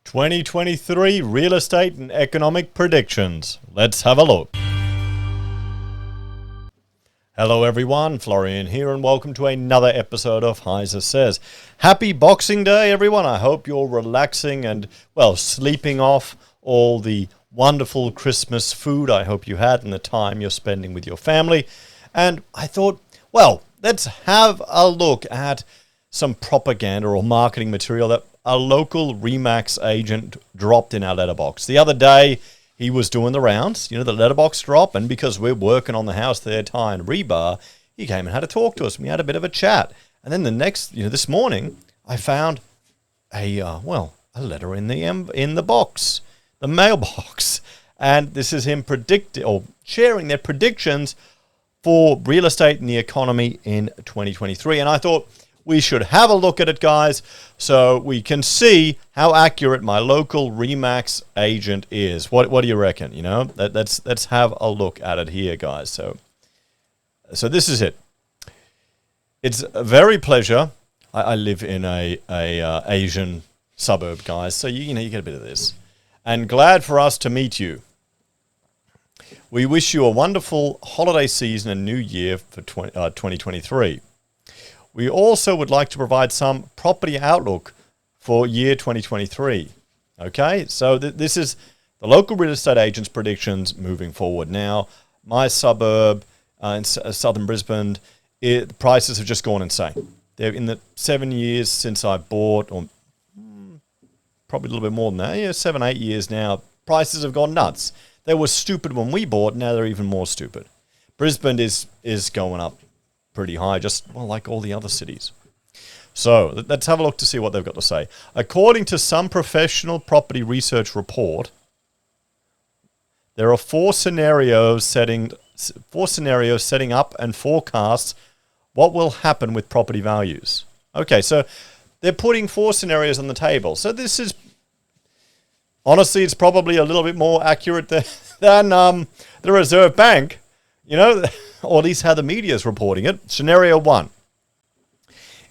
2023 Real Estate and Economic Predictions. Let's have a look. Hello everyone, Florian here and welcome to another episode of HeiseSays. Happy Boxing Day everyone. I hope you're relaxing and, well, sleeping off all the wonderful Christmas food I hope you had and the time you're spending with your family. And I thought, well, let's have a look at some propaganda or marketing material that a local Remax agent dropped in our letterbox. The other day, he was doing the rounds, the letterbox drop, and because we're working on the house there, tying rebar, he came and had to talk to us, and we had a bit of a chat. And then the next, this morning, I found a letter in the box, the mailbox, and this is him sharing their predictions for real estate and the economy in 2023. And I thought we should have a look at it, guys, so we can see how accurate my local Remax agent is. What do you reckon? Let's have a look at it here, guys. So this is it. It's a very pleasure. I live in a Asian suburb, guys, so you get a bit of this. And glad for us to meet you. We wish you a wonderful holiday season and new year for 2023. We also would like to provide some property outlook for year 2023. Okay, so this is the local real estate agent's predictions moving forward. Now, my suburb in southern Brisbane, prices have just gone insane. They're in the 7 years since I bought, or probably a little bit more than that, 7, 8 years now, prices have gone nuts. They were stupid when we bought, now they're even more stupid. Brisbane is going up pretty high, just like all the other cities. So let's have a look to see what they've got to say. According to some professional property research report, there are four scenarios setting up and forecasts what will happen with property values. Okay, so they're putting four scenarios on the table. So this is, honestly, it's probably a little bit more accurate than the Reserve Bank, or at least how the media is reporting it. Scenario 1.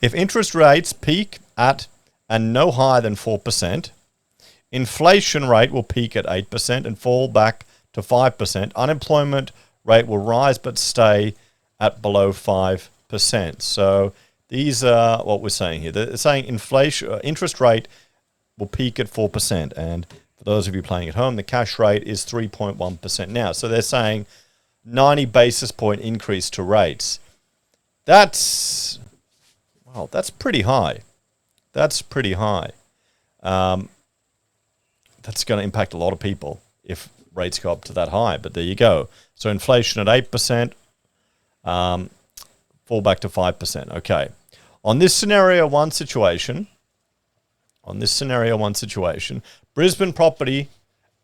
If interest rates peak at and no higher than 4%, inflation rate will peak at 8% and fall back to 5%. Unemployment rate will rise but stay at below 5%. So these are what we're saying here. They're saying interest rate will peak at 4%. And for those of you playing at home, the cash rate is 3.1% now. So they're saying 90 basis point increase to rates. That's pretty high. That's pretty high. That's going to impact a lot of people if rates go up to that high. But there you go. So inflation at 8%, fall back to 5%. Okay. On this scenario one situation, Brisbane property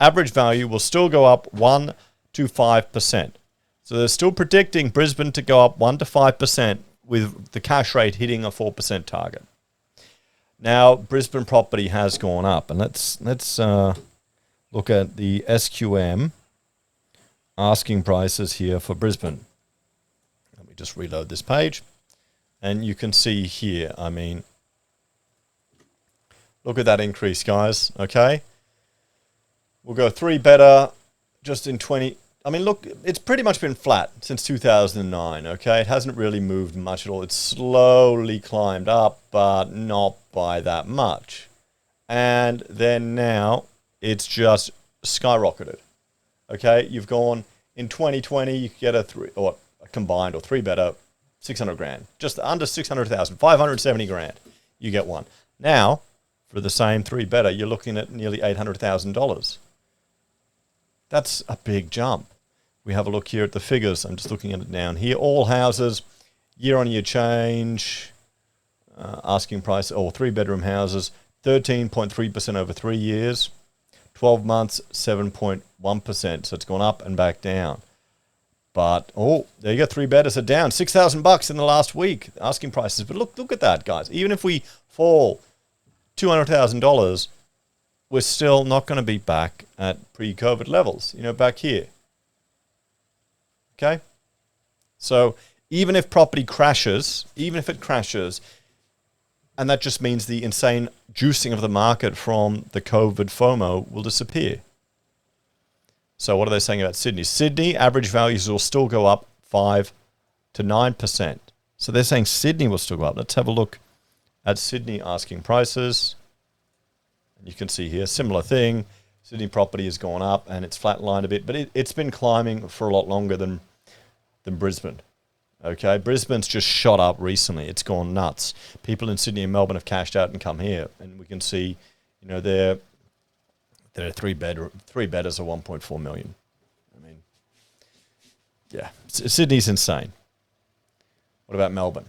average value will still go up 1 to 5%. So they're still predicting Brisbane to go up 1 to 5% with the cash rate hitting a 4% target. Now, Brisbane property has gone up. And let's look at the SQM asking prices here for Brisbane. Let me just reload this page. And you can see here, look at that increase, guys, okay? We'll go 3 better just in 20... look, it's pretty much been flat since 2009, okay? It hasn't really moved much at all. It's slowly climbed up, but not by that much. And then now, it's just skyrocketed, okay? You've gone, in 2020, you could get a combined or 3 better, 600 grand. Just under 600,000, 570 grand, you get one. Now, for the same 3 better, you're looking at nearly $800,000. That's a big jump. We have a look here at the figures. I'm just looking at it down here. All houses, year-on-year change, asking price, 3-bedroom houses, 13.3% over 3 years, 12 months, 7.1%. So it's gone up and back down. But, there you go, 3 betters are down. $6,000 in the last week, asking prices. But look at that, guys. Even if we fall $200,000, we're still not going to be back at pre-COVID levels, back here. Okay? So even if property crashes, And that just means the insane juicing of the market from the COVID FOMO will disappear. So what are they saying about Sydney? Sydney average values will still go up 5 to 9%. So they're saying Sydney will still go up. Let's have a look at Sydney asking prices. And you can see here, similar thing. Sydney property has gone up and it's flatlined a bit, but it's been climbing for a lot longer than Brisbane. Okay, Brisbane's just shot up recently. It's gone nuts. People in Sydney and Melbourne have cashed out and come here, and we can see, you know, they're three bedders are 1.4 million. I mean, yeah, Sydney's insane. What about Melbourne?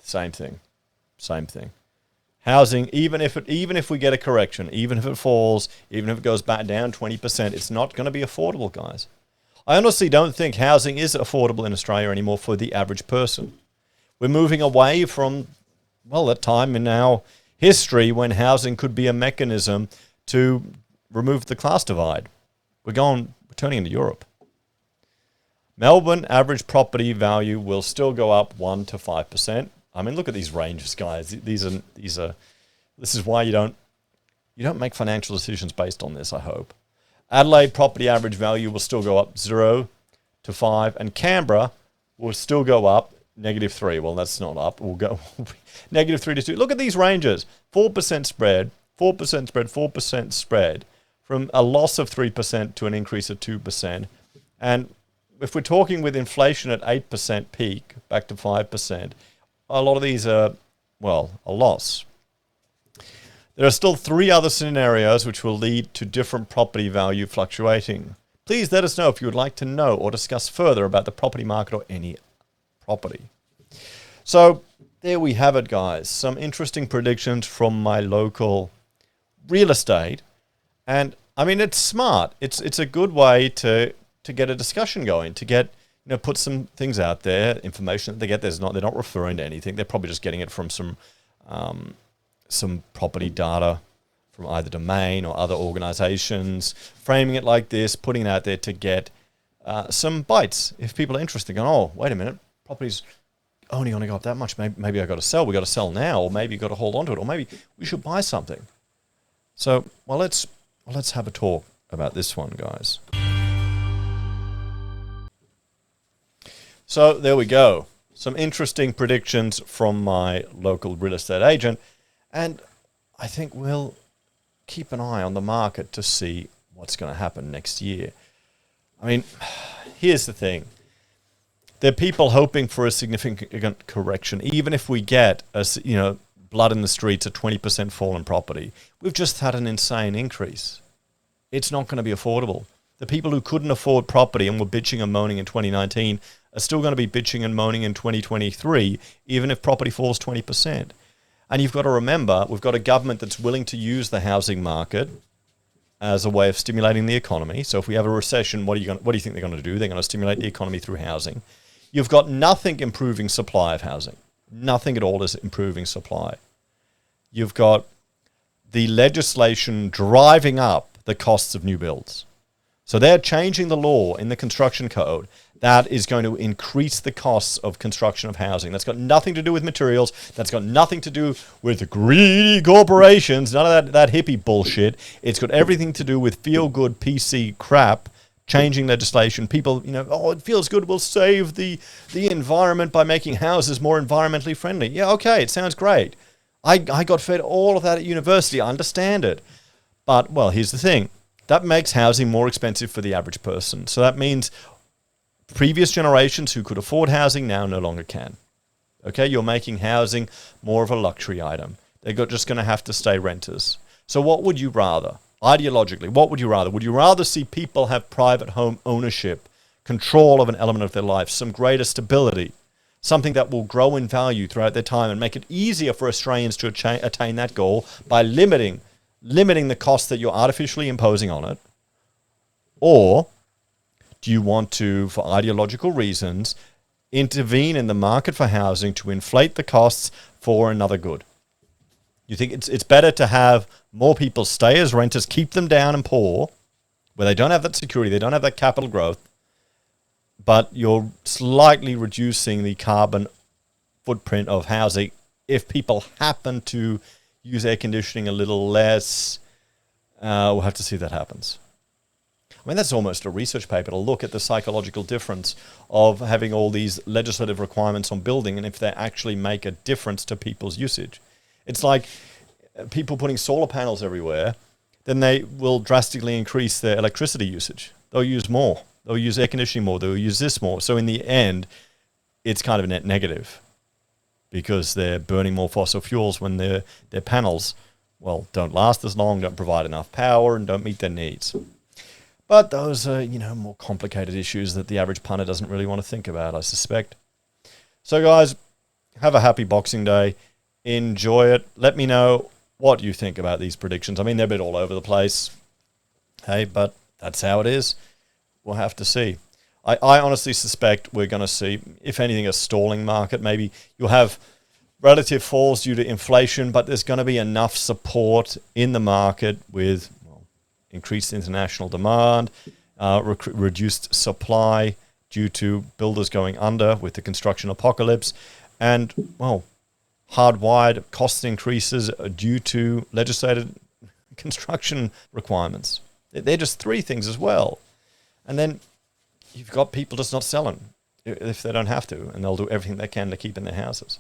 Same thing. Housing, even if we get a correction, even if it falls, even if it goes back down 20%, it's not going to be affordable, guys. I honestly don't think housing is affordable in Australia anymore for the average person. We're moving away from, well, that time in our history when housing could be a mechanism to remove the class divide. We're turning into Europe. Melbourne average property value will still go up 1 to 5%. I mean, look at these ranges, guys. This is why you don't make financial decisions based on this, I hope. Adelaide property average value will still go up 0 to 5, and Canberra will still go up -3. Well, that's not up. We'll go -3 to 2. Look at these ranges: 4% spread, 4% spread, 4% spread, from a loss of 3% to an increase of 2%. And if we're talking with inflation at 8% peak back to 5%, a lot of these are, well, a loss. There are still 3 other scenarios which will lead to different property value fluctuating. Please let us know if you would like to know or discuss further about the property market or any property. So there we have it, guys. Some interesting predictions from my local real estate. And I mean, it's smart. It's a good way to get a discussion going, to get, put some things out there, information that they get. They're not referring to anything. They're probably just getting it from some property data from either Domain or other organizations, framing it like this, putting it out there to get some bites. If people are interested, going, oh, wait a minute, property's only going to go up that much. Maybe I got to sell. We got to sell now, or maybe you got to hold on to it, or maybe we should buy something. So, well, let's have a talk about this one, guys. So there we go. Some interesting predictions from my local real estate agent. And I think we'll keep an eye on the market to see what's going to happen next year. I mean, here's the thing. There are people hoping for a significant correction, even if we get blood in the streets, a 20% fall in property. We've just had an insane increase. It's not going to be affordable. The people who couldn't afford property and were bitching and moaning in 2019 are still going to be bitching and moaning in 2023, even if property falls 20%. And you've got to remember, we've got a government that's willing to use the housing market as a way of stimulating the economy. So if we have a recession, what do you think they're going to do? They're going to stimulate the economy through housing. You've got nothing improving supply of housing. Nothing at all is improving supply. You've got the legislation driving up the costs of new builds. So they're changing the law in the construction code that is going to increase the costs of construction of housing. That's got nothing to do with materials. That's got nothing to do with greedy corporations. None of that hippie bullshit. It's got everything to do with feel-good PC crap, changing legislation. People, it feels good, we'll save the environment by making houses more environmentally friendly. Yeah, okay, it sounds great. I got fed all of that at university. I understand it. But, well, here's the thing. That makes housing more expensive for the average person. So that means previous generations who could afford housing now no longer can. Okay, you're making housing more of a luxury item. They're just going to have to stay renters. So what would you rather? Ideologically, what would you rather? Would you rather see people have private home ownership, control of an element of their life, some greater stability, something that will grow in value throughout their time and make it easier for Australians to attain that goal by limiting the cost that you're artificially imposing on it? Or do you want to, for ideological reasons, intervene in the market for housing to inflate the costs for another good? You think it's better to have more people stay as renters, keep them down and poor, where they don't have that security, they don't have that capital growth, but you're slightly reducing the carbon footprint of housing if people happen to use air conditioning a little less, we'll have to see if that happens. I mean, that's almost a research paper to look at the psychological difference of having all these legislative requirements on building and if they actually make a difference to people's usage. It's like people putting solar panels everywhere, then they will drastically increase their electricity usage. They'll use more. They'll use air conditioning more. They'll use this more. So in the end, it's kind of a net negative because they're burning more fossil fuels when their panels, well, don't last as long, don't provide enough power, and don't meet their needs. But those are, more complicated issues that the average punter doesn't really want to think about, I suspect. So guys, have a happy Boxing Day. Enjoy it. Let me know what you think about these predictions. I mean, they're a bit all over the place. Hey, but that's how it is. We'll have to see. I honestly suspect we're going to see, if anything, a stalling market. Maybe you'll have relative falls due to inflation, but there's going to be enough support in the market with increased international demand, reduced supply due to builders going under with the construction apocalypse, and, hardwired cost increases due to legislated construction requirements. They're just three things as well. And then you've got people just not selling if they don't have to, and they'll do everything they can to keep in their houses.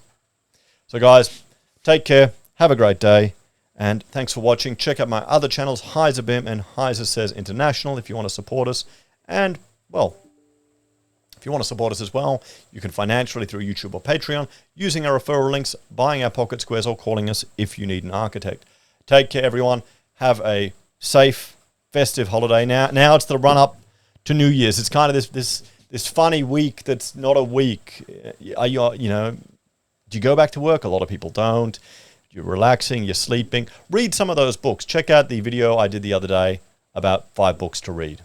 So guys, take care. Have a great day. And thanks for watching. Check out my other channels, HeiseBim and HeiseSays International, if you want to support us. And, if you want to support us as well, you can financially through YouTube or Patreon, using our referral links, buying our pocket squares, or calling us if you need an architect. Take care, everyone. Have a safe, festive holiday. Now it's the run-up to New Year's. It's kind of this funny week that's not a week. Do you go back to work? A lot of people don't. You're relaxing, you're sleeping. Read some of those books. Check out the video I did the other day about 5 books to read.